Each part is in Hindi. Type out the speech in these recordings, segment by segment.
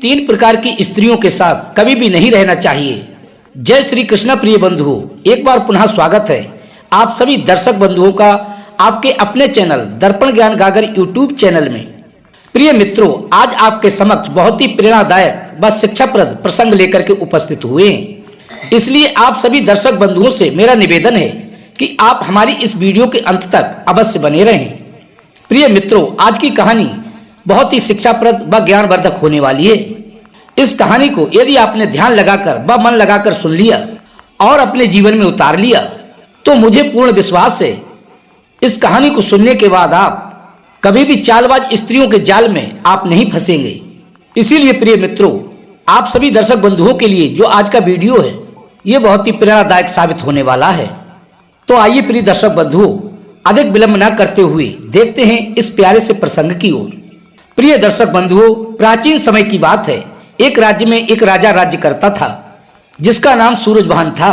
तीन प्रकार की स्त्रियों के साथ कभी भी नहीं रहना चाहिए। जय श्री कृष्ण प्रिय बंधुओं, एक बार पुनः स्वागत है आप सभी दर्शक बंधुओं का आपके अपने चैनल दर्पण ज्ञान गागर यूट्यूब चैनल में। प्रिय मित्रों, आज आपके समक्ष बहुत ही प्रेरणादायक व शिक्षाप्रद प्रसंग लेकर के उपस्थित हुए हैं। इसलिए आप सभी दर्शक बंधुओं से मेरा निवेदन है कि आप हमारी इस वीडियो के अंत तक अवश्य बने रहें। प्रिय मित्रों, आज की कहानी बहुत ही शिक्षाप्रद व ज्ञानवर्धक होने वाली है। इस कहानी को यदि आपने ध्यान लगाकर व मन लगाकर सुन लिया और अपने जीवन में उतार लिया तो मुझे पूर्ण विश्वास है इस कहानी को सुनने के बाद आप कभी भी चालबाज स्त्रियों के जाल में आप नहीं फंसेंगे। इसीलिए प्रिय मित्रों, आप सभी दर्शक बंधुओं के लिए जो आज का वीडियो है ये बहुत ही प्रेरणादायक साबित होने वाला है। तो आइए प्रिय दर्शक बंधुओं, अधिक विलंब न करते हुए देखते हैं इस प्यारे से प्रसंग की ओर। प्रिय दर्शक बंधुओं, प्राचीन समय की बात है। एक राज्य में एक राजा राज्य करता था जिसका नाम सूरजभान था।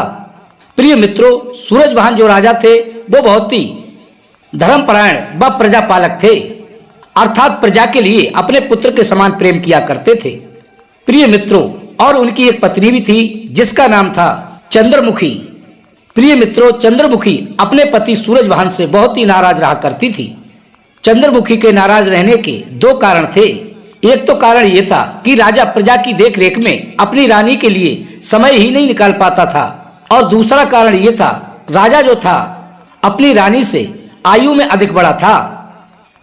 प्रिय मित्रों, सूरजभान जो राजा थे वो बहुत ही धर्मपरायण व प्रजापालक थे, अर्थात प्रजा के लिए अपने पुत्र के समान प्रेम किया करते थे। प्रिय मित्रों, और उनकी एक पत्नी भी थी जिसका नाम था चंद्रमुखी। प्रिय मित्रों, चंद्रमुखी अपने पति सूरजभान से बहुत ही नाराज रहा करती थी। चंद्रमुखी के नाराज रहने के दो कारण थे। एक तो कारण यह था कि राजा प्रजा की देखरेख में अपनी रानी के लिए समय ही नहीं निकाल पाता था, और दूसरा कारण यह था राजा जो था अपनी रानी से आयु में अधिक बड़ा था।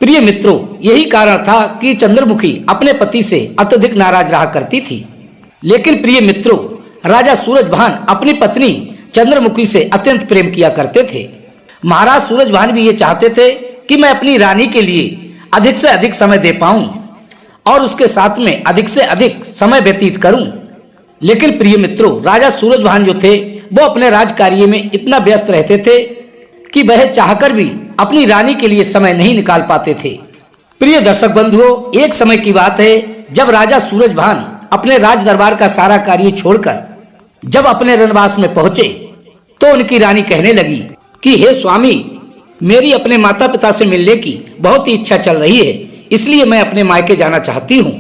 प्रिय मित्रों, यही कारण था कि चंद्रमुखी अपने पति से अत्यधिक नाराज रहा करती थी। लेकिन प्रिय मित्रों, राजा सूरजभान अपनी पत्नी चंद्रमुखी से अत्यंत प्रेम किया करते थे। महाराज सूरजभान भी ये चाहते थे कि मैं अपनी रानी के लिए अधिक से अधिक समय दे पाऊं और उसके साथ में अधिक से अधिक समय व्यतीत करूं। लेकिन प्रिय मित्रों, राजा सूरजभान जो थे वो अपने राज कार्य में इतना व्यस्त रहते थे कि वह चाहकर भी अपनी रानी के लिए समय नहीं निकाल पाते थे। प्रिय दर्शक बंधुओं, एक समय की बात है जब राजा सूरजभान अपने राज दरबार का सारा कार्य छोड़कर जब अपने रनवास में पहुंचे तो उनकी रानी कहने लगी कि हे स्वामी, मेरी अपने माता पिता से मिलने की बहुत ही इच्छा चल रही है, इसलिए मैं अपने मायके जाना चाहती हूँ।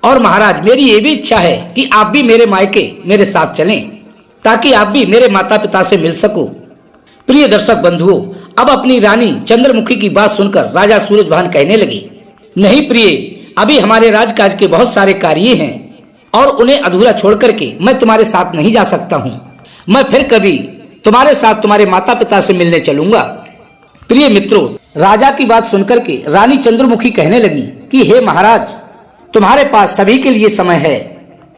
और महाराज, मेरी ये भी इच्छा है कि आप भी मेरे मायके मेरे साथ चलें ताकि आप भी मेरे माता पिता से मिल सको। प्रिय दर्शक बंधुओं, अब अपनी रानी चंद्रमुखी की बात सुनकर राजा सूरजभान कहने लगे, नहीं प्रिय, अभी हमारे राजकाज के बहुत सारे कार्य हैं और उन्हें अधूरा छोड़ करके मैं तुम्हारे साथ नहीं जा सकता हूँ। मैं फिर कभी तुम्हारे साथ तुम्हारे माता पिता से मिलने चलूंगा। प्रिय मित्रों, राजा की बात सुनकर के रानी चंद्रमुखी कहने लगी कि हे महाराज, तुम्हारे पास सभी के लिए समय है,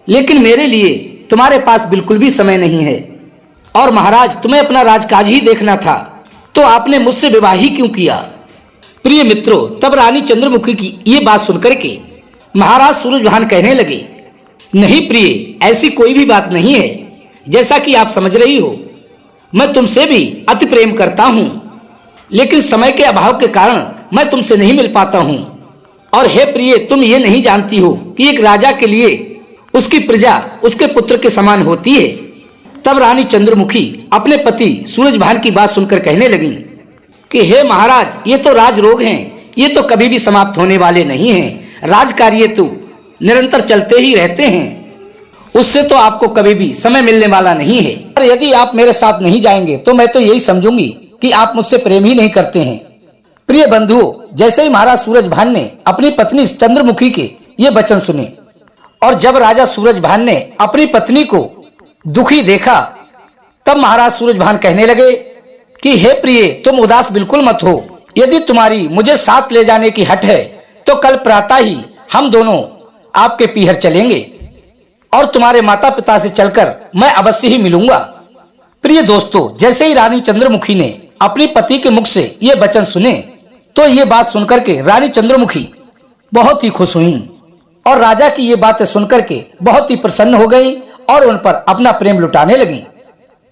लेकिन मेरे लिए तुम्हारे पास बिल्कुल भी समय नहीं है। और महाराज, तुम्हें अपना राजकाज ही देखना था तो आपने मुझसे विवाह ही क्यों किया। प्रिय मित्रों, तब रानी चंद्रमुखी की ये बात सुनकर के महाराज सूरजभान कहने लगे, नहीं प्रिय, ऐसी कोई भी बात नहीं है। जैसा कि आप समझ रही हो, मैं तुमसे भी अति प्रेम करता हूँ, लेकिन समय के अभाव के कारण मैं तुमसे नहीं मिल पाता हूँ। और हे प्रिय, तुम ये नहीं जानती हो कि एक राजा के लिए उसकी प्रजा उसके पुत्र के समान होती है। तब रानी चंद्रमुखी अपने पति सूरजभान की बात सुनकर कहने लगी कि हे महाराज, ये तो राजरोग हैं, ये तो कभी भी समाप्त होने वाले नहीं हैं। राज कार्य तो निरंतर चलते ही रहते हैं, उससे तो आपको कभी भी समय मिलने वाला नहीं है। और यदि आप मेरे साथ नहीं जाएंगे तो मैं तो यही समझूंगी कि आप मुझसे प्रेम ही नहीं करते हैं। प्रिय बंधुओं, जैसे ही महाराज सूरजभान ने अपनी पत्नी चंद्रमुखी के ये वचन सुने और जब राजा सूरजभान ने अपनी पत्नी को दुखी देखा तब महाराज सूरजभान कहने लगे कि हे प्रिय, तुम उदास बिल्कुल मत हो। यदि तुम्हारी मुझे साथ ले जाने की हट है तो कल प्रातः ही हम दोनों आपके पीहर चलेंगे और तुम्हारे माता पिता से चलकर मैं अवश्य ही मिलूंगा। प्रिय दोस्तों, जैसे ही रानी चंद्रमुखी ने अपने पति के मुख से ये वचन सुने तो ये बात सुनकर के रानी चंद्रमुखी बहुत ही खुश हुई और राजा की ये बातें सुनकर के बहुत ही प्रसन्न हो गई और उन पर अपना प्रेम लुटाने लगी।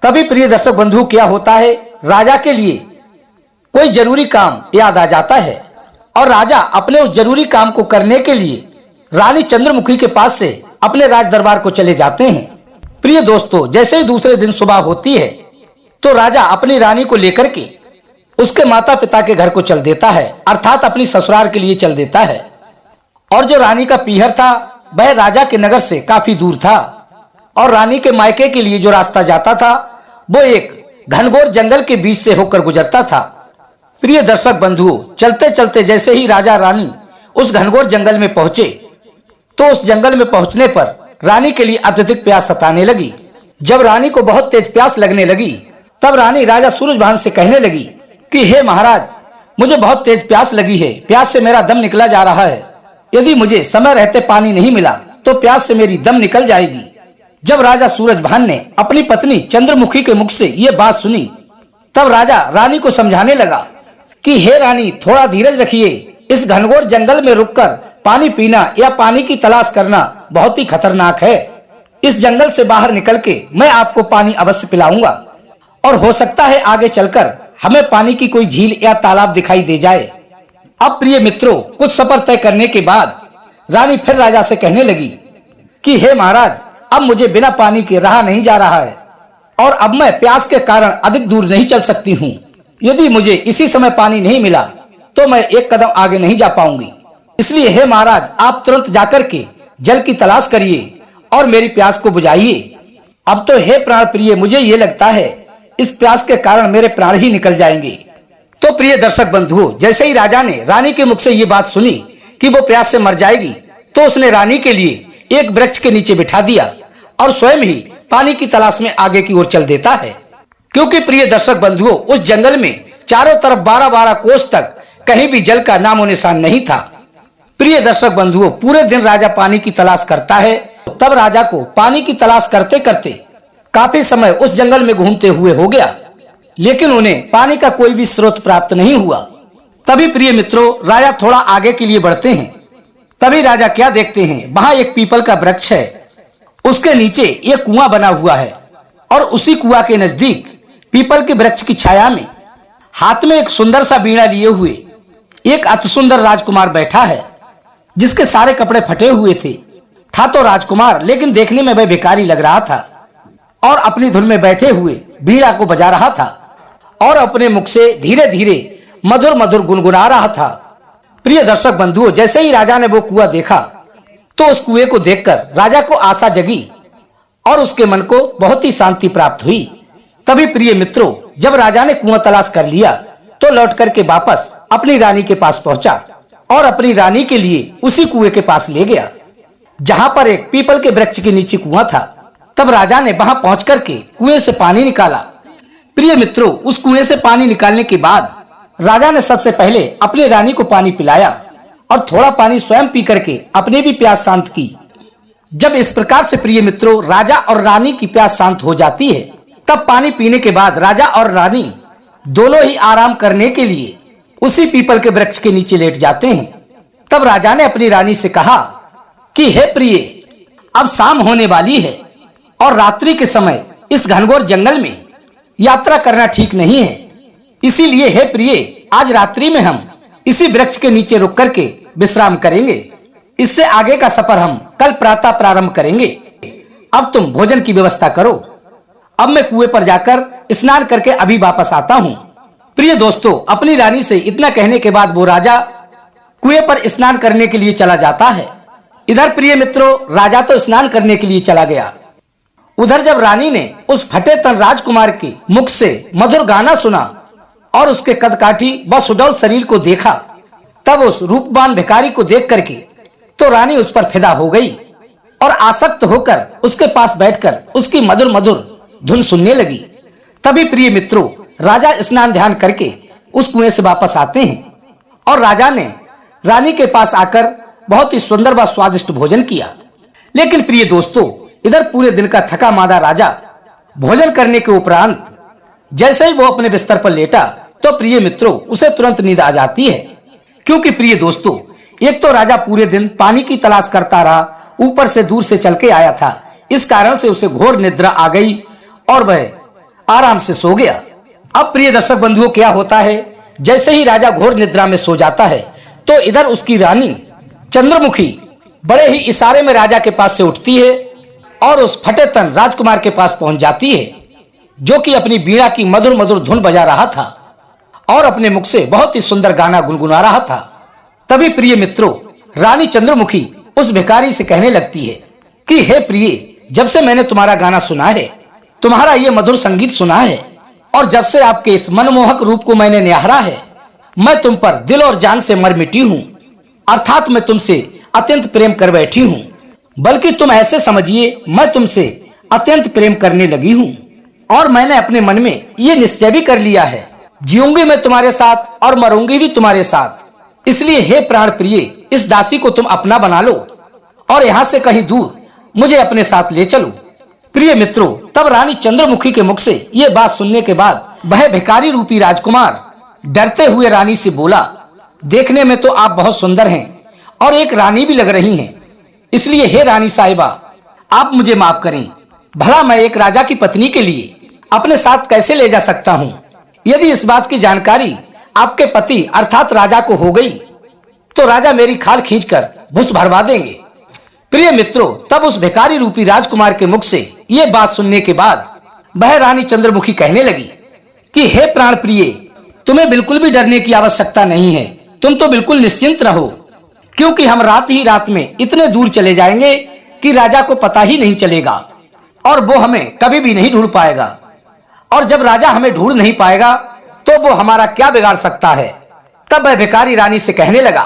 तभी प्रिय दर्शक बंधु, क्या होता है, राजा के लिए कोई जरूरी काम याद आ जाता है और राजा अपने उस जरूरी काम को करने के लिए रानी चंद्रमुखी के पास से अपने राज दरबार को चले जाते हैं। प्रिय दोस्तों, जैसे ही दूसरे दिन सुबह होती है तो राजा अपनी रानी को लेकर के उसके माता पिता के घर को चल देता है, अर्थात अपनी ससुराल के लिए चल देता है। और जो रानी का पीहर था वह राजा के नगर से काफी दूर था और रानी के मायके के लिए जो रास्ता जाता था वो एक घनघोर जंगल के बीच से होकर गुजरता था। प्रिय दर्शक बंधुओं, चलते चलते जैसे ही राजा रानी उस घनघोर जंगल में पहुंचे तो उस जंगल में पहुंचने पर रानी के लिए अत्यधिक प्यास सताने लगी। जब रानी को बहुत तेज प्यास लगने लगी तब रानी राजा सूरजभान से कहने लगी कि हे महाराज, मुझे बहुत तेज प्यास लगी है, प्यास से मेरा दम निकला जा रहा है। यदि मुझे समय रहते पानी नहीं मिला तो प्यास से मेरी दम निकल जाएगी। जब राजा सूरजभान ने अपनी पत्नी चंद्रमुखी के मुख से ये बात सुनी तब राजा रानी को समझाने लगा कि हे रानी, थोड़ा धीरज रखिए। इस घनघोर जंगल में रुककर पानी पीना या पानी की तलाश करना बहुत ही खतरनाक है। इस जंगल से बाहर निकल के मैं आपको पानी अवश्य पिलाऊंगा और हो सकता है आगे चलकर हमें पानी की कोई झील या तालाब दिखाई दे जाए। अब प्रिय मित्रों, कुछ सफर तय करने के बाद रानी फिर राजा से कहने लगी कि हे महाराज, अब मुझे बिना पानी के रहा नहीं जा रहा है और अब मैं प्यास के कारण अधिक दूर नहीं चल सकती हूँ। यदि मुझे इसी समय पानी नहीं मिला तो मैं एक कदम आगे नहीं जा पाऊंगी। इसलिए हे महाराज, आप तुरंत जाकर के जल की तलाश करिए और मेरी प्यास को बुझाइए। अब तो हे प्राण प्रिय, मुझे ये लगता है इस प्यास के कारण मेरे प्राण ही निकल जाएंगे। तो प्रिय दर्शक बंधुओं, जैसे ही राजा ने रानी के मुख से ये बात सुनी कि वो प्यास से मर जाएगी तो उसने रानी के लिए एक वृक्ष के नीचे बिठा दिया और स्वयं ही पानी की तलाश में आगे की ओर चल देता है। क्योंकि प्रिय दर्शक बंधुओं, उस जंगल में चारों तरफ 12-12 कोस तक कहीं भी जल का नामो निशान नहीं था। प्रिय दर्शक बंधुओं, पूरे दिन राजा पानी की तलाश करता है। तब राजा को पानी की तलाश करते करते काफी समय उस जंगल में घूमते हुए हो गया, लेकिन उन्हें पानी का कोई भी स्रोत प्राप्त नहीं हुआ। तभी प्रिय मित्रों, राजा थोड़ा आगे के लिए बढ़ते हैं। तभी राजा क्या देखते हैं, वहां एक पीपल का वृक्ष है, उसके नीचे एक कुआं बना हुआ है और उसी कुआं के नजदीक पीपल के वृक्ष की छाया में हाथ में एक सुंदर सा बीड़ा लिए हुए एक अति सुंदर राजकुमार बैठा है, जिसके सारे कपड़े फटे हुए थे। था तो राजकुमार, लेकिन देखने में वह भिखारी लग रहा था और अपनी धुन में बैठे हुए बीड़ा को बजा रहा था और अपने मुख से धीरे धीरे मधुर मधुर गुनगुना रहा था। प्रिय दर्शक बंधुओं, जैसे ही राजा ने वो कुआं देखा तो उस कुएं को देखकर राजा को आशा जगी और उसके मन को बहुत ही शांति प्राप्त हुई। तभी प्रिय मित्रों, जब राजा ने कुआं तलाश कर लिया तो लौट करके वापस अपनी रानी के पास पहुंचा और अपनी रानी के लिए उसी कुएं के पास ले गया जहां पर एक पीपल के वृक्ष के नीचे कुआं था। तब राजा ने वहां पहुंच करके कुएं से पानी निकाला। प्रिय मित्रों, उस कुएं से पानी निकालने के बाद राजा ने सबसे पहले अपनी रानी को पानी पिलाया और थोड़ा पानी स्वयं पी करके अपनी भी प्यास शांत की। जब इस प्रकार से प्रिय मित्रों राजा और रानी की प्यास शांत हो जाती है, तब पानी पीने के बाद राजा और रानी दोनों ही आराम करने के लिए उसी पीपल के वृक्ष के नीचे लेट जाते हैं। तब राजा ने अपनी रानी से कहा कि हे प्रिय, अब शाम होने वाली है और रात्रि के समय इस घनघोर जंगल में यात्रा करना ठीक नहीं है। इसीलिए हे प्रिय, आज रात्रि में हम इसी वृक्ष के नीचे रुक करके विश्राम करेंगे। इससे आगे का सफर हम कल प्रातः प्रारंभ करेंगे। अब तुम भोजन की व्यवस्था करो। अब मैं कुएं पर जाकर स्नान करके अभी वापस आता हूँ। प्रिय दोस्तों, अपनी रानी से इतना कहने के बाद वो राजा कुएं पर स्नान करने के लिए चला जाता है। इधर प्रिय मित्रों, राजा तो स्नान करने के लिए चला गया, उधर जब रानी ने उस फटे तन राजकुमार के मुख से मधुर गाना सुना और उसके कदकाठी व सुडौल शरीर को देखा, तब उस रूपवान भिखारी को देख करके तो रानी उस पर फिदा हो गई और आसक्त होकर उसके पास बैठकर उसकी मधुर मधुर धुन सुनने लगी। तभी प्रिय मित्रों, राजा स्नान ध्यान करके उस कुएं से वापस आते हैं और राजा ने रानी के पास आकर बहुत ही सुंदर व स्वादिष्ट भोजन किया। लेकिन प्रिय दोस्तों, इधर पूरे दिन का थका मादा राजा भोजन करने के उपरांत जैसे ही वो अपने बिस्तर पर लेटा तो प्रिय मित्रों उसे तुरंत नींद आ जाती है। क्योंकि प्रिय दोस्तों, एक तो राजा पूरे दिन पानी की तलाश करता रहा, ऊपर से दूर से चल के आया था, इस कारण से उसे घोर निद्रा आ गई और वह आराम से सो गया। अब प्रिय दर्शक बंधुओं, क्या होता है, जैसे ही राजा घोर निद्रा में सो जाता है तो इधर उसकी रानी चंद्रमुखी बड़े ही इशारे में राजा के पास से उठती है और उस फटे तन राजकुमार के पास पहुंच जाती है, जो कि अपनी बीड़ा की मधुर मधुर धुन बजा रहा था और अपने मुख से बहुत ही सुंदर गाना गुनगुना रहा था। तभी प्रिय मित्रों, रानी चंद्रमुखी उस भिखारी से कहने लगती है कि हे प्रिय, जब से मैंने तुम्हारा गाना सुना है, तुम्हारा ये मधुर संगीत सुना है, और जब से आपके इस मनमोहक रूप को मैंने निहारा है, मैं तुम पर दिल और जान से मर मिटी हूँ। अर्थात मैं तुमसे अत्यंत प्रेम कर बैठी हूँ। बल्कि तुम ऐसे समझिए, मैं तुमसे अत्यंत प्रेम करने लगी हूँ, और मैंने अपने मन में ये निश्चय भी कर लिया है, जीऊंगी मैं तुम्हारे साथ और मरूंगी भी तुम्हारे साथ। इसलिए हे प्राण प्रिय, इस दासी को तुम अपना बना लो और यहाँ से कहीं दूर मुझे अपने साथ ले चलो। प्रिय मित्रों, तब रानी चंद्रमुखी के मुख से ये बात सुनने के बाद वह भिखारी रूपी राजकुमार डरते हुए रानी से बोला, देखने में तो आप बहुत सुंदर हैं और एक रानी भी लग रही हैं, इसलिए हे रानी साहिबा, आप मुझे माफ करें। भला मैं एक राजा की पत्नी के लिए अपने साथ कैसे ले जा सकता हूँ? यदि इस बात की जानकारी आपके पति अर्थात राजा को हो गई तो राजा मेरी खाल खींचकर भुस भरवा देंगे। प्रिय मित्रों, तब उस भिखारी रूपी राजकुमार के मुख से ये बात सुनने के बाद वह रानी चंद्रमुखी कहने लगी कि हे प्राण प्रिय, तुम्हें बिल्कुल भी डरने की आवश्यकता नहीं है। तुम तो बिल्कुल निश्चिंत रहो, क्योंकि हम रात ही रात में इतने दूर चले जाएंगे कि राजा को पता ही नहीं चलेगा और वो हमें कभी भी नहीं ढूंढ पाएगा। और जब राजा हमें ढूंढ नहीं पाएगा तो वो हमारा क्या बिगाड़ सकता है? तब वह भिखारी रानी से कहने लगा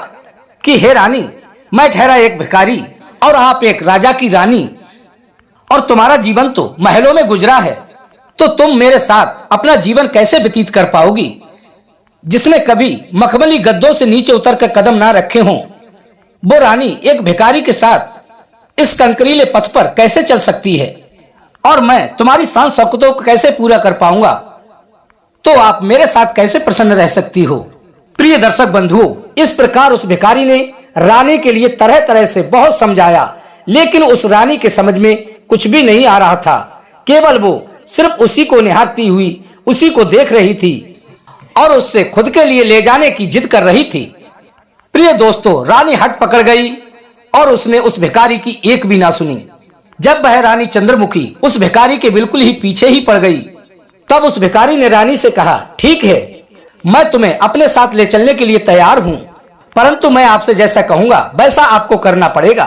कि हे रानी, मैं ठहरा एक भिखारी और आप एक राजा की रानी, और तुम्हारा जीवन तो महलों में गुजरा है, तो तुम मेरे साथ अपना जीवन कैसे व्यतीत कर पाओगी? जिसने कभी मखमली गद्दों से नीचे उतर कर कदम ना रखे हों, वो रानी एक भिखारी के साथ इस कंकरीले पथ पर कैसे चल सकती है? और मैं तुम्हारी शान शौकतों को कैसे पूरा कर पाऊंगा? तो आप मेरे साथ कैसे प्रसन्न रह सकती हो? प्रिय दर्शक बंधुओं, इस प्रकार उस भिखारी ने रानी के लिए तरह तरह से बहुत समझाया, लेकिन उस रानी के समझ में कुछ भी नहीं आ रहा था। केवल वो सिर्फ उसी को निहारती हुई उसी को देख रही थी और उससे खुद के लिए ले जाने की जिद कर रही थी। प्रिय दोस्तों, रानी हट पकड़ गई और उसने उस भिखारी की एक भी ना सुनी। जब वह रानी चंद्रमुखी उस भिखारी के बिल्कुल ही पीछे ही पड़ गई, तब उस भिखारी ने रानी से कहा, ठीक है, मैं तुम्हें अपने साथ ले चलने के लिए तैयार हूँ, परंतु मैं आपसे जैसा कहूंगा वैसा आपको करना पड़ेगा।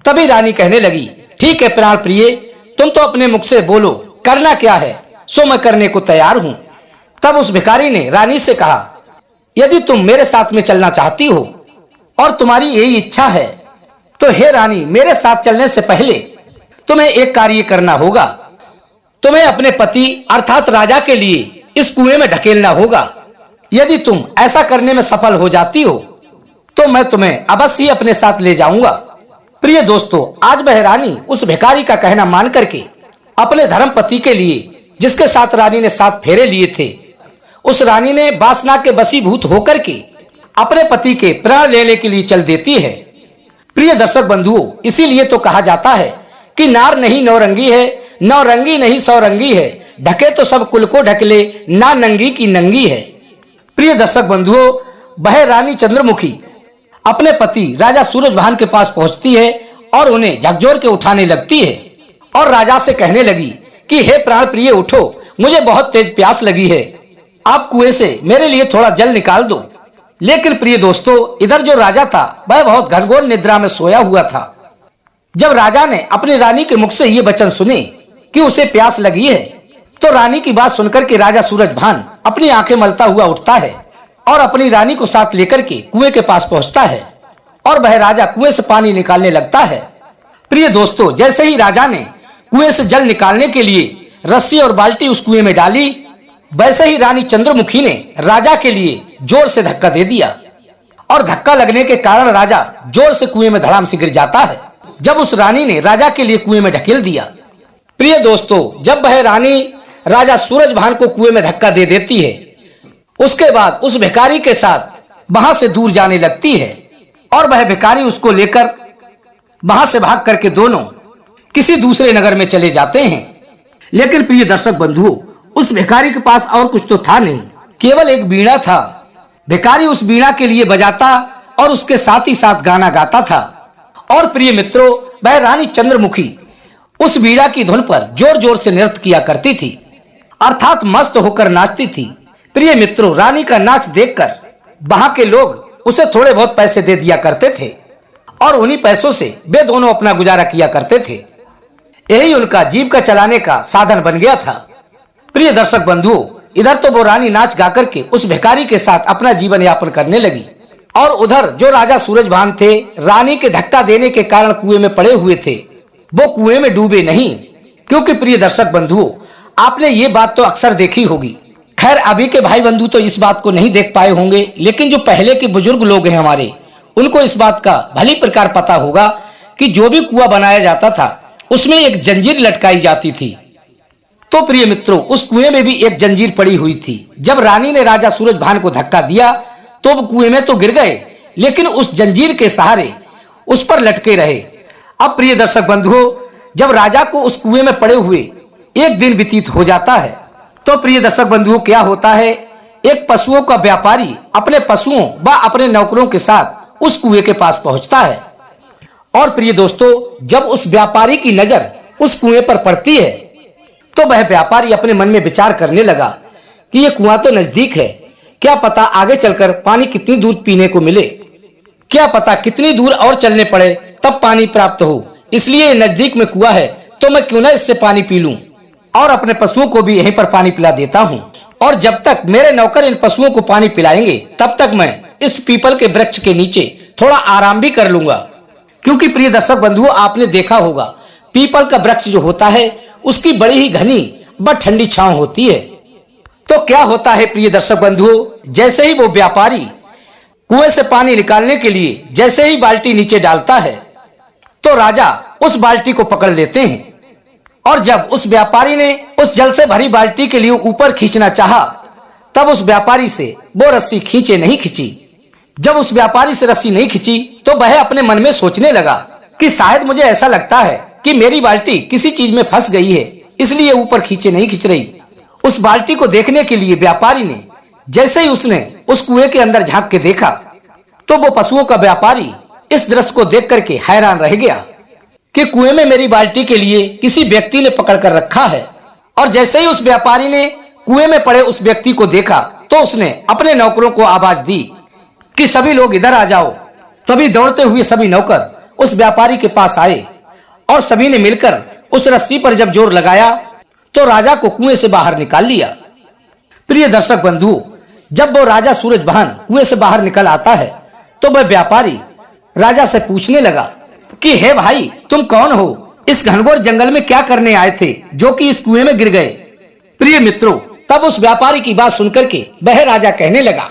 तभी रानी कहने लगी, ठीक है प्राण प्रिय, तुम तो अपने मुख से बोलो, करना क्या है, सो मैं करने को तैयार हूँ। तब उस भिखारी ने रानी से कहा, यदि तुम मेरे साथ में चलना चाहती हो और तुम्हारी यही इच्छा है, तो हे रानी, मेरे साथ चलने से पहले तुम्हें एक कार्य करना होगा। तुम्हें अपने पति अर्थात राजा के लिए इस कुएं में ढकेलना होगा। यदि तुम ऐसा करने में सफल हो जाती हो तो मैं तुम्हें अवश्य अपने साथ ले जाऊंगा। प्रिय दोस्तों, आज वह रानी उस भिखारी का कहना मान करके अपने धर्म पति के लिए, जिसके साथ रानी ने 7 फेरे लिए थे, उस रानी ने वासना के वशीभूत होकर के अपने पति के प्राण लेने के लिए चल देती है। प्रिय दर्शक बंधुओं, इसीलिए तो कहा जाता है कि नार नहीं नौरंगी है, नौरंगी नहीं सौरंगी है, ढके तो सब कुल को ढकले, ना नंगी की नंगी है। प्रिय दर्शक बंधुओं, वह रानी चंद्रमुखी अपने पति राजा सूरजभान के पास पहुंचती है और उन्हें झकझोर के उठाने लगती है और राजा से कहने लगी कि हे प्राण प्रिय, उठो, मुझे बहुत तेज प्यास लगी है, आप कुएं से मेरे लिए थोड़ा जल निकाल दो। लेकिन प्रिय दोस्तों, इधर जो राजा था वह बहुत घनघोर निद्रा में सोया हुआ था। जब राजा ने अपनी रानी के मुख से ये वचन सुने कि उसे प्यास लगी है, तो रानी की बात सुनकर के राजा सूरजभान अपनी आंखें मलता हुआ उठता है और अपनी रानी को साथ लेकर के कुएं के पास पहुंचता है और वह राजा कुएं से पानी निकालने लगता है। प्रिय दोस्तों, जैसे ही राजा ने कुएं से जल निकालने के लिए रस्सी और बाल्टी उस कुएं में डाली, वैसे ही रानी चंद्रमुखी ने राजा के लिए जोर से धक्का दे दिया और धक्का लगने के कारण राजा जोर से कुएं में धड़ाम से गिर जाता है। जब उस रानी ने राजा के लिए कुएं में ढकेल दिया, प्रिय दोस्तों, जब वह रानी राजा सूरजभान को कुएं में धक्का दे देती है, उसके बाद उस भिखारी के साथ वहां से दूर जाने लगती है और वह भिखारी उसको लेकर वहां से भाग करके दोनों किसी दूसरे नगर में चले जाते हैं। लेकिन प्रिय दर्शक बंधुओं, उस भिखारी के पास और कुछ तो था नहीं, केवल एक बीड़ा था। भिखारी उस बीड़ा के लिए बजाता और उसके साथ ही साथ गाना गाता था। और प्रिय मित्रों, वह रानी चंद्रमुखी उस बीड़ा की धुन पर जोर जोर से नृत्य किया करती थी, अर्थात मस्त होकर नाचती थी। प्रिय मित्रों, रानी का नाच देखकर वहां के लोग उसे थोड़े बहुत पैसे दे दिया करते थे और उन्हीं पैसों से वे दोनों अपना गुजारा किया करते थे। यही उनका जीविका चलाने का साधन बन गया था। प्रिय दर्शक बंधुओं, इधर तो वो रानी नाच गा करके उस भिखारी के साथ अपना जीवन यापन करने लगी, और उधर जो राजा सूरजभान थे, रानी के धक्का देने के कारण कुएं में पड़े हुए थे, वो कुएं में डूबे नहीं। क्योंकि प्रिय दर्शक बंधुओं, आपने ये बात तो अक्सर देखी होगी। खैर, अभी के भाई बंधु तो इस बात को नहीं देख पाए होंगे, लेकिन जो पहले के बुजुर्ग लोग हैं हमारे, उनको इस बात का भली प्रकार पता होगा कि जो भी कुआं बनाया जाता था उसमें एक जंजीर लटकाई जाती थी। तो प्रिय मित्रों, उस कुएं में भी एक जंजीर पड़ी हुई थी। जब रानी ने राजा सूरजभान को धक्का दिया तो वो कुएं में तो गिर गए, लेकिन उस जंजीर के सहारे उस पर लटके रहे। अब प्रिय दर्शक बंधुओं, जब राजा को उस कुएं में पड़े हुए एक दिन व्यतीत हो जाता है, तो प्रिय दर्शक बंधुओं क्या होता है, एक पशुओं का व्यापारी अपने पशुओं व अपने नौकरों के साथ उस कुएं के पास पहुंचता है। और प्रिय दोस्तों, जब उस व्यापारी की नजर उस कुएं पर पड़ती है, तो वह व्यापारी अपने मन में विचार करने लगा कि ये कुआं तो नजदीक है, क्या पता आगे चलकर पानी कितनी दूर पीने को मिले, क्या पता कितनी दूर और चलने पड़े तब पानी प्राप्त हो। इसलिए नजदीक में कुआं है तो मैं क्यों ना इससे पानी पी लूं और अपने पशुओं को भी यहीं पर पानी पिला देता हूं। और जब तक मेरे नौकर इन पशुओं को पानी पिलाएंगे, तब तक मैं इस पीपल के वृक्ष के नीचे थोड़ा आराम भी कर लूंगा। क्योंकि प्रिय दर्शक बंधुओं, आपने देखा होगा, पीपल का वृक्ष जो होता है उसकी बड़ी ही घनी व ठंडी छांव होती है। तो क्या होता है प्रिय दर्शक बंधुओं, जैसे ही वो व्यापारी कुएं से पानी निकालने के लिए जैसे ही बाल्टी नीचे डालता है, तो राजा उस बाल्टी को पकड़ लेते हैं। और जब उस व्यापारी ने उस जल से भरी बाल्टी के लिए ऊपर खींचना चाहा, तब उस व्यापारी से वो रस्सी खींचे नहीं खींची। जब उस व्यापारी से रस्सी नहीं खींची, तो वह अपने मन में सोचने लगा कि शायद मुझे ऐसा लगता है कि मेरी बाल्टी किसी चीज में फंस गई है, इसलिए ऊपर खींचे नहीं खींच रही। उस बाल्टी को देखने के लिए व्यापारी ने जैसे ही उसने उस कुएं के अंदर झांक के देखा, तो वो पशुओं का व्यापारी इस दृश्य को देख करके हैरान रह गया कि कुएं में मेरी बाल्टी के लिए किसी व्यक्ति ने पकड़ कर रखा है। और जैसे ही उस व्यापारी ने कुएं में पड़े उस व्यक्ति को देखा, तो उसने अपने नौकरों को आवाज दी कि सभी लोग इधर आ जाओ। तभी दौड़ते हुए सभी नौकर उस व्यापारी के पास आए और सभी ने मिलकर उस रस्सी पर जब जोर लगाया, तो राजा को कुएं से बाहर निकाल लिया। प्रिय दर्शक बंधुओं, जब वो राजा सूरजभान कुएं से बाहर निकल आता है, तो वह व्यापारी राजा से पूछने लगा कि हे भाई, तुम कौन हो? इस घनघोर जंगल में क्या करने आए थे जो कि इस कुएं में गिर गए? प्रिय मित्रों, तब उस व्यापारी की बात सुनकर के वह राजा कहने लगा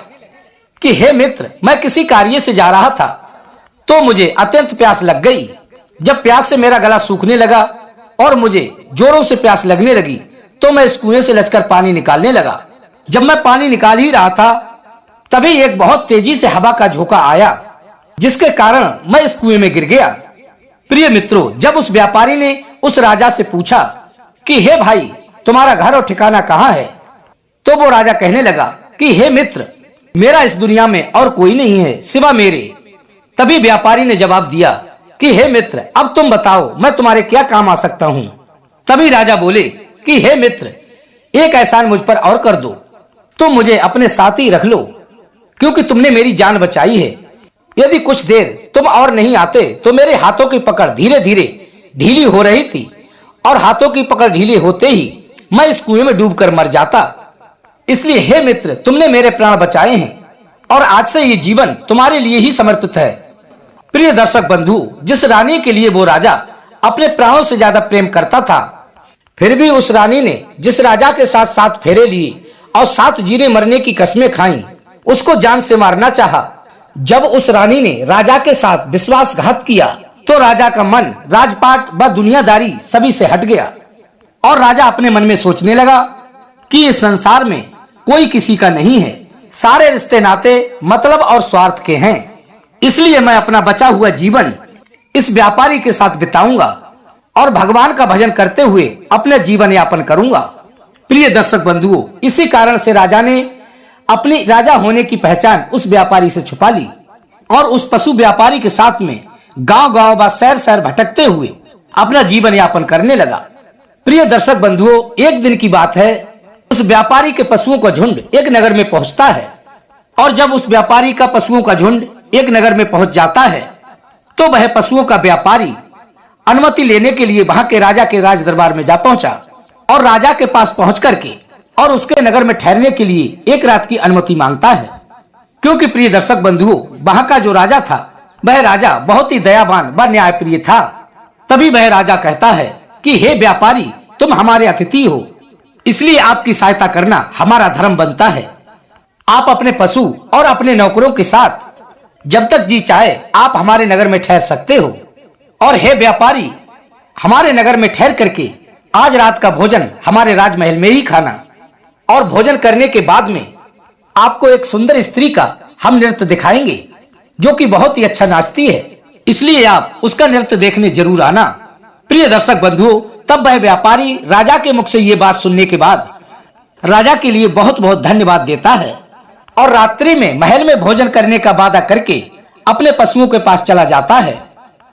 कि हे मित्र, मैं किसी कार्य से जा रहा था, तो मुझे अत्यंत प्यास लग गई। जब प्यास से मेरा गला सूखने लगा और मुझे जोरों से प्यास लगने लगी, तो मैं इस कुएं से लचकर पानी निकालने लगा। जब मैं पानी निकाल ही रहा था, तभी एक बहुत तेजी से हवा का झोंका आया, जिसके कारण मैं इस कुएं में गिर गया। प्रिय मित्रों, जब उस व्यापारी ने उस राजा से पूछा कि हे भाई, तुम्हारा घर और ठिकाना कहाँ है, तो वो राजा कहने लगा कि हे मित्र, मेरा इस दुनिया में और कोई नहीं है सिवा मेरे। तभी व्यापारी ने जवाब दिया कि हे मित्र, अब तुम बताओ मैं तुम्हारे क्या काम आ सकता हूँ। तभी राजा बोले कि हे मित्र, एक एहसान मुझ पर और कर दो, तुम मुझे अपने साथ ही रख लो, क्योंकि तुमने मेरी जान बचाई है। यदि कुछ देर तुम और नहीं आते तो मेरे हाथों की पकड़ धीरे धीरे ढीली हो रही थी, और हाथों की पकड़ ढीली होते ही मैं इस कुएं में डूबकर मर जाता। इसलिए हे मित्र, तुमने मेरे प्राण बचाए हैं और आज से ये जीवन तुम्हारे लिए ही समर्पित है। प्रिय दर्शक बंधु, जिस रानी के लिए वो राजा अपने प्राणों से ज्यादा प्रेम करता था, फिर भी उस रानी ने जिस राजा के साथ 7 फेरे लिए और 7 जीने मरने की कस्में खाई, उसको जान से मारना चाहा। जब उस रानी ने राजा के साथ विश्वासघात किया, तो राजा का मन राजपाट व दुनियादारी सभी से हट गया, और राजा अपने मन में सोचने लगा कि इस संसार में कोई किसी का नहीं है, सारे रिश्ते नाते मतलब और स्वार्थ के हैं। इसलिए मैं अपना बचा हुआ जीवन इस व्यापारी के साथ बिताऊंगा और भगवान का भजन करते हुए अपना जीवन यापन करूंगा। प्रिय दर्शक बंधुओं, इसी कारण से राजा ने अपनी राजा होने की पहचान उस व्यापारी से छुपा ली और उस पशु व्यापारी के साथ में गांव-गांव व शहर-शहर भटकते हुए अपना जीवन यापन करने लगा। प्रिय दर्शक बंधुओं, एक दिन की बात है, उस व्यापारी के पशुओं का झुंड एक नगर में पहुंचता है, और जब उस व्यापारी का पशुओं का झुंड एक नगर में पहुंच जाता है, तो वह पशुओं का व्यापारी अनुमति लेने के लिए वहां के राजा के राज दरबार में जा पहुंचा और राजा के पास पहुंच करके और उसके नगर में ठहरने के लिए एक रात की अनुमति मांगता है। क्योंकि प्रिय दर्शक बंधुओं, वहां का जो राजा था वह राजा बहुत ही दयावान व न्यायप्रिय था। तभी वह राजा कहता है कि हे व्यापारी, तुम हमारे अतिथि हो, इसलिए आपकी सहायता करना हमारा धर्म बनता है। आप अपने पशु और अपने नौकरों के साथ जब तक जी चाहे आप हमारे नगर में ठहर सकते हो। और हे व्यापारी, हमारे नगर में ठहर करके आज रात का भोजन हमारे राजमहल में ही खाना, और भोजन करने के बाद में आपको एक सुंदर स्त्री का हम नृत्य दिखाएंगे जो कि बहुत ही अच्छा नाचती है, इसलिए आप उसका नृत्य देखने जरूर आना। प्रिय दर्शक बंधुओं, तब वह व्यापारी राजा के मुख से ये बात सुनने के बाद राजा के लिए बहुत बहुत धन्यवाद देता है और रात्रि में महल में भोजन करने का वादा करके अपने पशुओं के पास चला जाता है।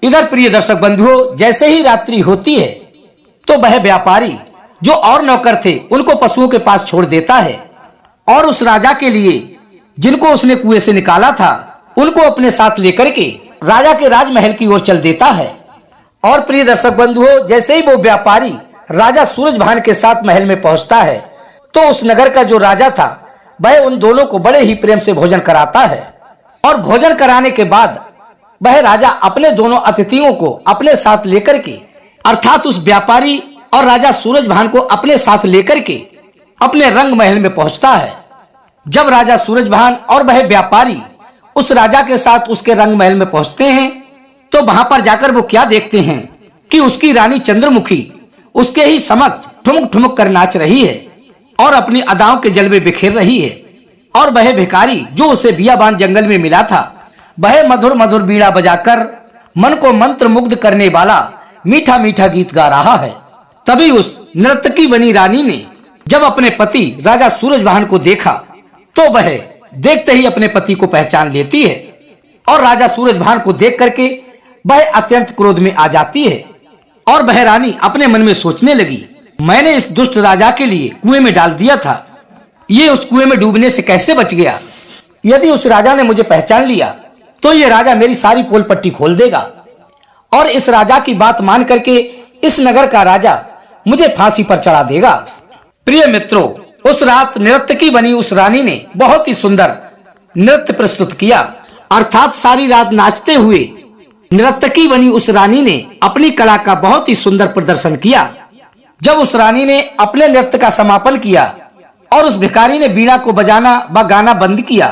इधर प्रिय दर्शक बंधुओं, जैसे ही रात्रि होती है तो वह व्यापारी जो और नौकर थे उनको पशुओं के पास छोड़ देता है और उस राजा के लिए जिनको उसने कुएं से निकाला था उनको अपने साथ लेकर के राजा के राजमहल की ओर चल देता है। और प्रिय दर्शक बंधुओं, जैसे ही वो व्यापारी राजा सूरजभान के साथ महल में पहुंचता है तो उस नगर का जो राजा था वह उन दोनों को बड़े ही प्रेम से भोजन कराता है। और भोजन कराने के बाद वह राजा अपने दोनों अतिथियों को अपने साथ लेकर के, अर्थात उस व्यापारी और राजा सूरजभान को अपने साथ लेकर के अपने रंग महल में पहुंचता है। जब राजा सूरजभान और वह व्यापारी उस राजा के साथ उसके रंग महल में पहुंचते हैं तो वहां पर जाकर वो क्या देखते हैं कि उसकी रानी चंद्रमुखी उसके ही समक्ष ठुमक ठुमक कर नाच रही है और अपनी अदाओं के जलवे बिखेर रही है। और वह भिखारी जो उसे बियाबान जंगल में मिला था वह मधुर मधुर बीड़ा बजाकर मन को मंत्र मुग्ध करने वाला मीठा मीठा गीत गा रहा है। तभी उस नर्तकी बनी रानी ने जब अपने पति राजा सूरजभान को देखा तो वह देखते ही अपने पति को पहचान लेती है और राजा सूरजभान को देख करके वह अत्यंत क्रोध में आ जाती है। और वह रानी अपने मन में सोचने लगी, मैंने इस दुष्ट राजा के लिए कुएं में डाल दिया था, ये उस कुएं में डूबने से कैसे बच गया? यदि उस राजा ने मुझे पहचान लिया तो ये राजा मेरी सारी पोल पट्टी खोल देगा और इस राजा की बात मान करके इस नगर का राजा मुझे फांसी पर चढ़ा देगा। प्रिय मित्रों, उस रात नर्तकी बनी उस रानी ने बहुत ही सुंदर नृत्य प्रस्तुत किया, अर्थात सारी रात नाचते हुए नर्तकी बनी उस रानी ने अपनी कला का बहुत ही सुंदर प्रदर्शन किया। जब उस रानी ने अपने नृत्य का समापन किया और उस भिखारी ने बीड़ा को बजाना व गाना बंद किया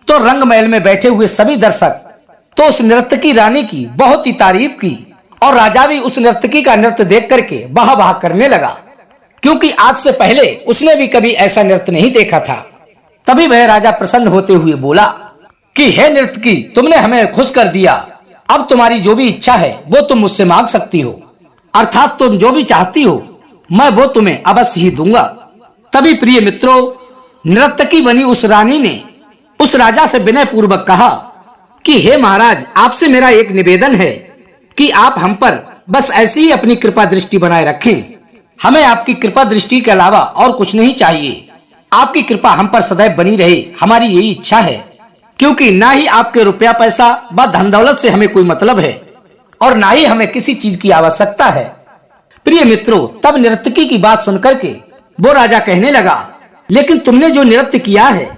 तो रंग महल में बैठे हुए सभी दर्शक तो उस नर्तकी रानी की बहुत ही तारीफ की और राजा भी उस नर्तकी का नृत्य देख करके वाह वाह करने लगा, क्योंकि आज से पहले उसने भी कभी ऐसा नृत्य नहीं देखा था। तभी वह राजा प्रसन्न होते हुए बोला कि हे नर्तकी, तुमने हमें खुश कर दिया, अब तुम्हारी जो भी इच्छा है वो तुम मुझसे मांग सकती हो, अर्थात तुम जो भी चाहती हो मैं वो तुम्हें अवश्य ही दूंगा। तभी प्रिय मित्रों, नर्तकी बनी उस रानी ने उस राजा से विनय पूर्वक कहा कि हे महाराज, आपसे मेरा एक निवेदन है कि आप हम पर बस ऐसी ही अपनी कृपा दृष्टि बनाए रखें। हमें आपकी कृपा दृष्टि के अलावा और कुछ नहीं चाहिए। आपकी कृपा हम पर सदैव बनी रहे, हमारी यही इच्छा है, क्योंकि ना ही आपके रुपया पैसा व धन दौलत से हमें कोई मतलब है और ना ही हमें किसी चीज की आवश्यकता है। प्रिय मित्रों, तब नर्तकी की बात सुनकर के वो राजा कहने लगा, लेकिन तुमने जो नृत्य किया है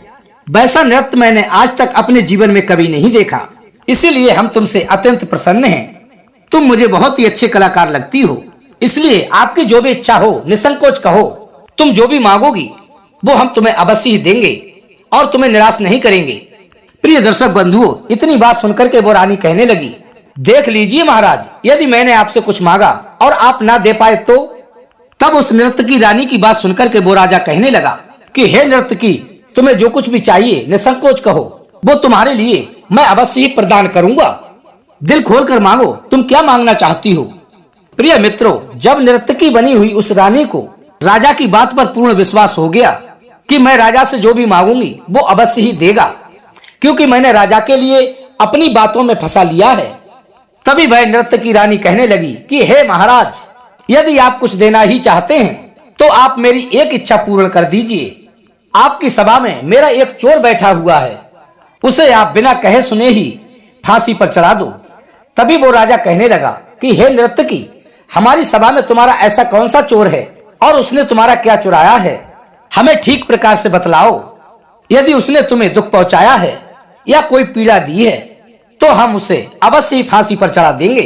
वैसा नृत्य मैंने आज तक अपने जीवन में कभी नहीं देखा, इसीलिए हम तुमसे अत्यंत प्रसन्न हैं। तुम मुझे बहुत ही अच्छे कलाकार लगती हो, इसलिए आपकी जो भी इच्छा हो निसंकोच कहो, तुम जो भी मांगोगी वो हम तुम्हें अवश्य ही देंगे और तुम्हें निराश नहीं करेंगे। प्रिय दर्शक बंधुओं, इतनी बात सुनकर के वो रानी कहने लगी, देख लीजिए महाराज, यदि मैंने आपसे कुछ मांगा और आप ना दे पाए तो? तब उस नर्तकी रानी की बात सुनकर के वो राजा कहने लगा कि हे नर्तकी, तुम्हें जो कुछ भी चाहिए निसंकोच कहो, वो तुम्हारे लिए मैं अवश्य ही प्रदान करूंगा। दिल खोलकर मांगो, तुम क्या मांगना चाहती हो? प्रिय मित्रों, जब नर्तकी बनी हुई उस रानी को राजा की बात पर पूर्ण विश्वास हो गया कि मैं राजा से जो भी मांगूंगी वो अवश्य ही देगा, क्योंकि मैंने राजा के लिए अपनी बातों में फंसा लिया है, तभी वह नर्तकी रानी कहने लगी कि हे महाराज, यदि आप कुछ देना ही चाहते हैं तो आप मेरी एक इच्छा पूर्ण कर दीजिए। आपकी सभा में मेरा एक चोर बैठा हुआ है, उसे आप बिना कहे सुने ही फांसी पर चढ़ा दो। तभी वो राजा कहने लगा कि हे नर्तकी, हमारी सभा में तुम्हारा ऐसा कौन सा चोर है और उसने तुम्हारा क्या चुराया है? हमें ठीक प्रकार से बतलाओ। यदि उसने तुम्हें दुख पहुंचाया है या कोई पीड़ा दी है तो हम उसे अवश्य ही फांसी पर चढ़ा देंगे।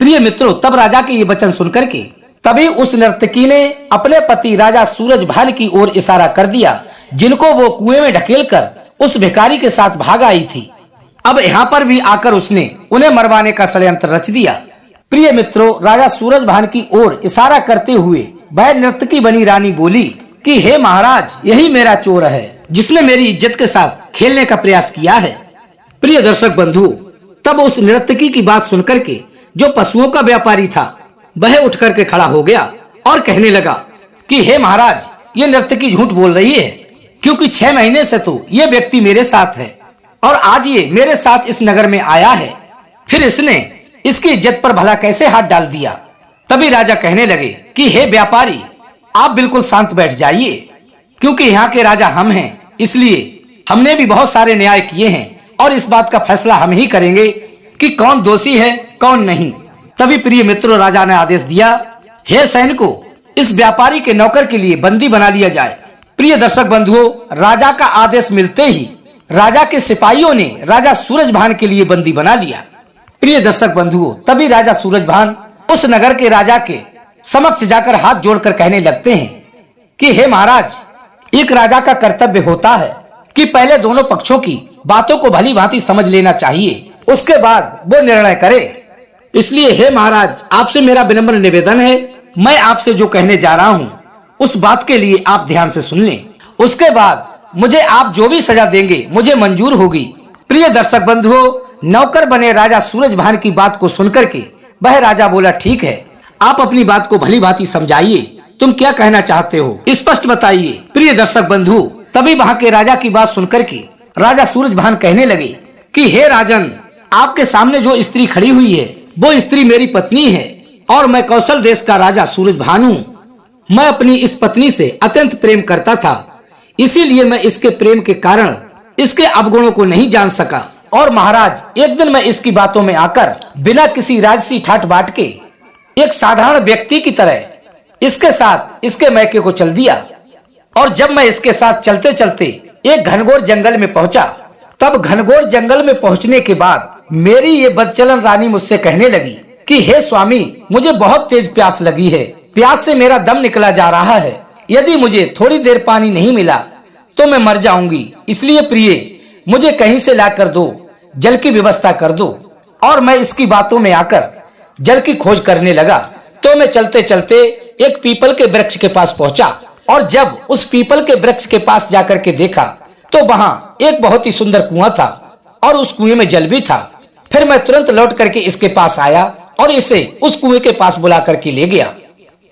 प्रिय मित्रों, तब राजा के ये वचन सुनकर के तभी उस नर्तकी ने अपने पति राजा सूरजभान की ओर इशारा कर दिया, जिनको वो कुएं में ढकेलकर उस भिखारी के साथ भाग आई थी। अब यहाँ पर भी आकर उसने उन्हें मरवाने का षड्यंत्र रच दिया। प्रिय मित्रों, राजा सूरजभान की ओर इशारा करते हुए वह नर्तकी बनी रानी बोली कि हे महाराज, यही मेरा चोर है जिसने मेरी इज्जत के साथ खेलने का प्रयास किया है। प्रिय दर्शक बंधु, तब उस नर्तकी की बात सुनकर के जो पशुओं का व्यापारी था वह उठ करके खड़ा हो गया और कहने लगा कि हे महाराज, ये नर्तकी झूठ बोल रही है, क्योंकि 6 महीने से तो ये व्यक्ति मेरे साथ है और आज ये मेरे साथ इस नगर में आया है, फिर इसने इसकी इज्जत पर भला कैसे हाथ डाल दिया। तभी राजा कहने लगे कि हे व्यापारी, आप बिल्कुल शांत बैठ जाइए, क्योंकि यहाँ के राजा हम हैं, इसलिए हमने भी बहुत सारे न्याय किए हैं और इस बात का फैसला हम ही करेंगे कि कौन दोषी है कौन नहीं। तभी प्रिय मित्रों, राजा ने आदेश दिया, हे सैनिकों, इस व्यापारी के नौकर के लिए बंदी बना लिया जाए। प्रिय दर्शक बंधुओं, राजा का आदेश मिलते ही राजा के सिपाहियों ने राजा सूरजभान के लिए बंदी बना लिया। प्रिय दर्शक बंधुओं, तभी राजा सूरजभान उस नगर के राजा के समक्ष जाकर हाथ जोड़कर कहने लगते हैं कि हे महाराज, एक राजा का कर्तव्य होता है कि पहले दोनों पक्षों की बातों को भली भांति समझ लेना चाहिए, उसके बाद वो निर्णय करे। इसलिए हे महाराज, आपसे मेरा विनम्र निवेदन है, मैं आपसे जो कहने जा रहा हूँ उस बात के लिए आप ध्यान से सुन लें। उसके बाद मुझे आप जो भी सजा देंगे मुझे मंजूर होगी। प्रिय दर्शक बंधुओं, नौकर बने राजा सूरजभान की बात को सुनकर के वह राजा बोला, ठीक है, आप अपनी बात को भली भांति समझाइए, तुम क्या कहना चाहते हो, स्पष्ट बताइए। प्रिय दर्शक बंधु, तभी वहाँ के राजा की बात सुनकर के राजा सूरजभान कहने लगे कि हे राजन, आपके सामने जो स्त्री खड़ी हुई है वो स्त्री मेरी पत्नी है और मैं कौशल देश का राजा सूरजभान हूँ। मैं अपनी इस पत्नी से अत्यंत प्रेम करता था, इसीलिए मैं इसके प्रेम के कारण इसके अवगुणों को नहीं जान सका और महाराज, एक दिन मैं इसकी बातों में आकर बिना किसी राजसी ठाट बाट के एक साधारण व्यक्ति की तरह इसके साथ इसके मैके को चल दिया और जब मैं इसके साथ चलते चलते एक घनघोर जंगल में पहुंचा, तब घनघोर जंगल में पहुंचने के बाद मेरी ये बदचलन रानी मुझसे कहने लगी कि हे स्वामी, मुझे बहुत तेज प्यास लगी है, प्यास से मेरा दम निकला जा रहा है, यदि मुझे थोड़ी देर पानी नहीं मिला तो मैं मर जाऊंगी, इसलिए प्रिय मुझे कहीं से ला कर दो, जल की व्यवस्था कर दो। और मैं इसकी बातों में आकर जल की खोज करने लगा तो मैं चलते चलते एक पीपल के वृक्ष के पास पहुंचा और जब उस पीपल के वृक्ष के पास जाकर के देखा तो वहाँ एक बहुत ही सुंदर कुआं था और उस कुएं में जल भी था। फिर मैं तुरंत लौट करके इसके पास आया और इसे उस कुएं के पास बुला करके ले गया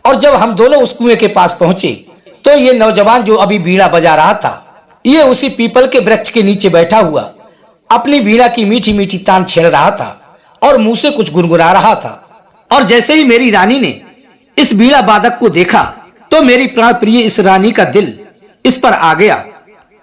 और जब हम दोनों उस कुएं के पास पहुंचे तो ये नौजवान जो अभी वीणा बजा रहा था, ये उसी पीपल के वृक्ष के नीचे बैठा हुआ अपनी वीणा की मीठी मीठी तान छेड़ रहा था और मुंह से कुछ गुनगुना रहा था। और जैसे ही मेरी रानी ने इस वीणा वादक को देखा तो मेरी प्राण प्रिय इस रानी का दिल इस पर आ गया,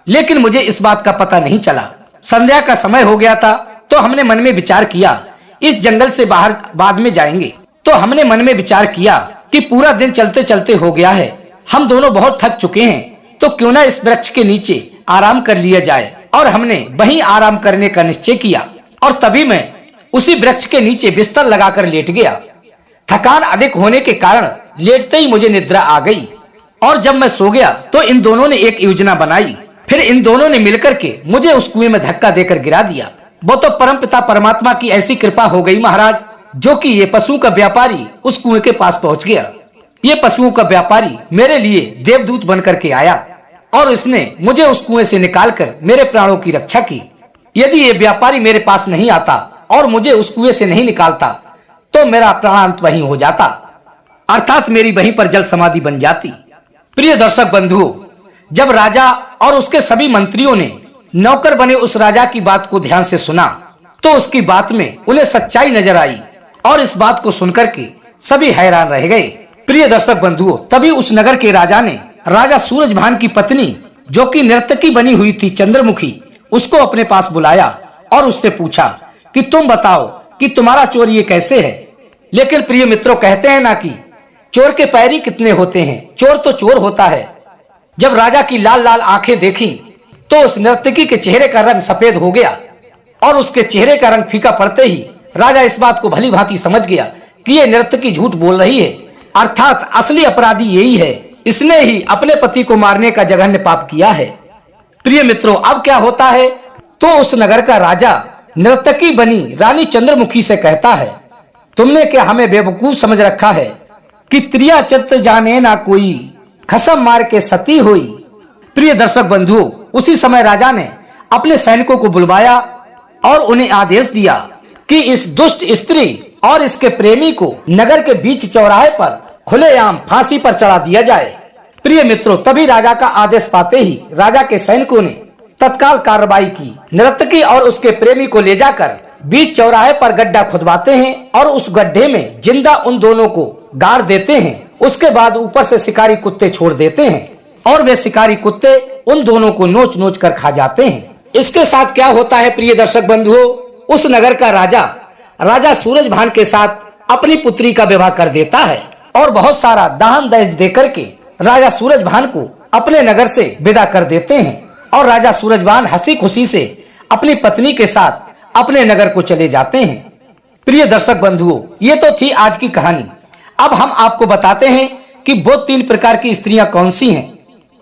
लेकिन मुझे इस बात का पता नहीं चला। संध्या का समय हो गया था तो हमने मन में विचार किया इस जंगल से बाहर बाद में जाएंगे। तो हमने मन में विचार किया कि पूरा दिन चलते चलते हो गया है, हम दोनों बहुत थक चुके हैं, तो क्यों ना इस वृक्ष के नीचे आराम कर लिया जाए। और हमने वहीं आराम करने का निश्चय किया और तभी मैं उसी वृक्ष के नीचे बिस्तर लगाकर लेट गया। थकान अधिक होने के कारण लेटते ही मुझे निद्रा आ गई और जब मैं सो गया तो इन दोनों ने एक योजना बनाई। फिर इन दोनों ने मिलकर के मुझे उस कुएं में धक्का देकर गिरा दिया। वो तो परमपिता परमात्मा की ऐसी कृपा हो गई महाराज, जो कि ये पशुओं का व्यापारी उस कुएं के पास पहुंच गया। ये पशुओं का व्यापारी मेरे लिए देवदूत बन करके आया और इसने मुझे उस कुएं से निकालकर मेरे प्राणों की रक्षा की। यदि ये व्यापारी मेरे पास नहीं आता और मुझे उस कुएं से नहीं निकालता तो मेरा प्राणांत वहीं हो जाता, अर्थात मेरी वहीं पर जल समाधि बन जाती। प्रिय दर्शक बंधुओं, जब राजा और उसके सभी मंत्रियों ने नौकर बने उस राजा की बात को ध्यान से सुना तो उसकी बात में उन्हें सच्चाई नजर आई और इस बात को सुनकर के सभी हैरान रह गए। प्रिय दर्शक बंधुओं, तभी उस नगर के राजा ने राजा सूरजभान की पत्नी, जो कि नर्तकी बनी हुई थी चंद्रमुखी, उसको अपने पास बुलाया और उससे पूछा कि तुम बताओ कि तुम्हारा चोर ये कैसे है। लेकिन प्रिय मित्रों, कहते हैं ना कि चोर के पैर ही कितने होते हैं, चोर तो चोर होता है। जब राजा की लाल लाल आंखें देखी तो उस नर्तकी के चेहरे का रंग सफेद हो गया और उसके चेहरे का रंग फीका पड़ते ही राजा इस बात को भली भांति समझ गया कि ये नर्तकी झूठ बोल रही है, अर्थात असली अपराधी यही है, इसने ही अपने पति को मारने का जघन्य पाप किया है। प्रिय मित्रों, अब क्या होता है, तो उस नगर का राजा नर्तकी बनी रानी चंद्रमुखी से कहता है, तुमने क्या हमें बेवकूफ समझ रखा है कि त्रिया चित्त जाने ना कोई, खसम मार के सती हुई। प्रिय दर्शक बंधुओं, उसी समय राजा ने अपने सैनिकों को बुलवाया और उन्हें आदेश दिया कि इस दुष्ट स्त्री और इसके प्रेमी को नगर के बीच चौराहे पर खुलेआम फांसी पर चढ़ा दिया जाए। प्रिय मित्रों, तभी राजा का आदेश पाते ही राजा के सैनिकों ने तत्काल कार्रवाई की। नर्तकी और उसके प्रेमी को ले जाकर बीच चौराहे पर गड्ढा खुदवाते हैं और उस गड्ढे में जिंदा उन दोनों को गाड़ देते हैं। उसके बाद ऊपर से शिकारी कुत्ते छोड़ देते हैं और वे शिकारी कुत्ते उन दोनों को नोच नोच कर खा जाते हैं। इसके साथ क्या होता है प्रिय दर्शक बंधुओं, उस नगर का राजा सूरजभान के साथ अपनी पुत्री का विवाह कर देता है और बहुत सारा दान दहेज देकर के राजा सूरजभान को अपने नगर से विदा कर देते हैं और राजा सूरजभान हंसी खुशी से अपनी पत्नी के साथ अपने नगर को चले जाते हैं। प्रिय दर्शक बंधुओं, ये तो थी आज की कहानी। अब हम आपको बताते हैं कि वो 3 प्रकार की स्त्रियां कौन सी हैं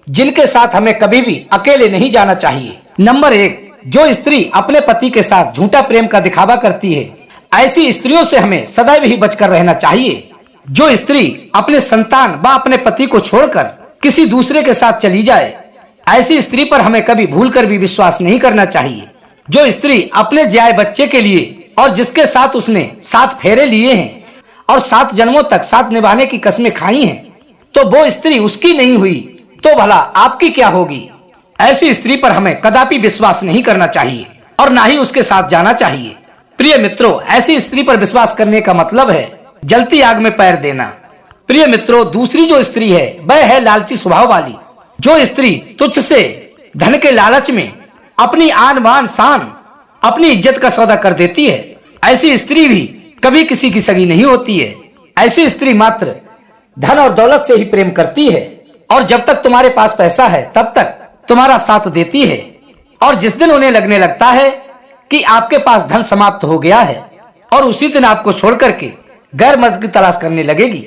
जिनके साथ हमें कभी भी अकेले नहीं जाना चाहिए। नंबर 1, जो स्त्री अपने पति के साथ झूठा प्रेम का दिखावा करती है, ऐसी स्त्रियों से हमें सदैव ही बचकर रहना चाहिए। जो स्त्री अपने संतान व अपने पति को छोड़कर किसी दूसरे के साथ चली जाए, ऐसी स्त्री पर हमें कभी भूलकर भी विश्वास नहीं करना चाहिए। जो स्त्री अपने जाए बच्चे के लिए और जिसके साथ उसने 7 फेरे लिए हैं और 7 जन्मों तक साथ निभाने की कसमें खाई हैं, तो वो स्त्री उसकी नहीं हुई तो भला आपकी क्या होगी। ऐसी स्त्री पर हमें कदापि विश्वास नहीं करना चाहिए और ना ही उसके साथ जाना चाहिए। प्रिय मित्रों, ऐसी स्त्री पर विश्वास करने का मतलब है जलती आग में पैर देना। प्रिय मित्रों, दूसरी जो स्त्री है वह है लालची स्वभाव वाली। जो स्त्री तुच्छ से धन के लालच में अपनी आन बान शान, अपनी इज्जत का सौदा कर देती है, ऐसी स्त्री भी कभी किसी की सगी नहीं होती है। ऐसी स्त्री मात्र धन और दौलत से ही प्रेम करती है और जब तक तुम्हारे पास पैसा है तब तक तुम्हारा साथ देती है और जिस दिन उन्हें लगने लगता है कि आपके पास धन समाप्त हो गया है और उसी दिन आपको छोड़ करके गैर मर्द की तलाश करने लगेगी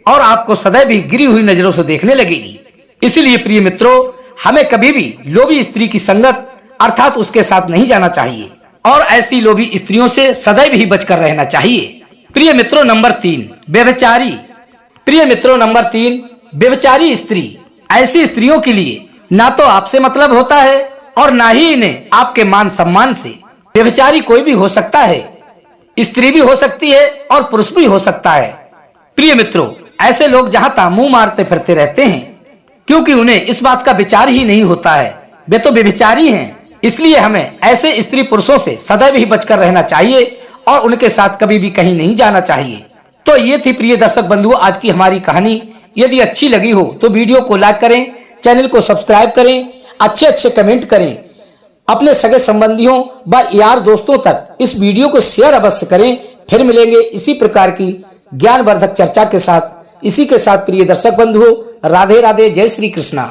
और आपको सदैव ही गिरी हुई नजरों से देखने लगेगी। इसीलिए प्रिय मित्रों, हमें कभी भी लोभी स्त्री की संगत अर्थात उसके साथ नहीं जाना चाहिए और ऐसी लोभी स्त्रियों से सदैव ही बचकर रहना चाहिए। प्रिय मित्रों, नंबर 3, व्यभिचारी। प्रिय मित्रों, नंबर 3, व्यभिचारी स्त्री। ऐसी स्त्रियों के लिए ना तो आपसे मतलब होता है और ना ही इन्हें आपके मान सम्मान से। व्यभिचारी कोई भी हो सकता है, स्त्री भी हो सकती है और पुरुष भी हो सकता है। प्रिय मित्रों, ऐसे लोग जहां तहां मुंह मारते फिरते रहते हैं क्योंकि उन्हें इस बात का विचार ही नहीं होता है, वे तो व्यभिचारी हैं। इसलिए हमें ऐसे स्त्री पुरुषों से सदैव ही बचकर रहना चाहिए और उनके साथ कभी भी कहीं नहीं जाना चाहिए। तो ये थी प्रिय दर्शक बंधुओं आज की हमारी कहानी। यदि अच्छी लगी हो तो वीडियो को लाइक करें, चैनल को सब्सक्राइब करें, अच्छे कमेंट करें, अपने सगे संबंधियों व यार दोस्तों तक इस वीडियो को शेयर अवश्य करें। फिर मिलेंगे इसी प्रकार की ज्ञानवर्धक चर्चा के साथ। इसी के साथ प्रिय दर्शक बंधुओं, राधे राधे, जय श्री कृष्णा।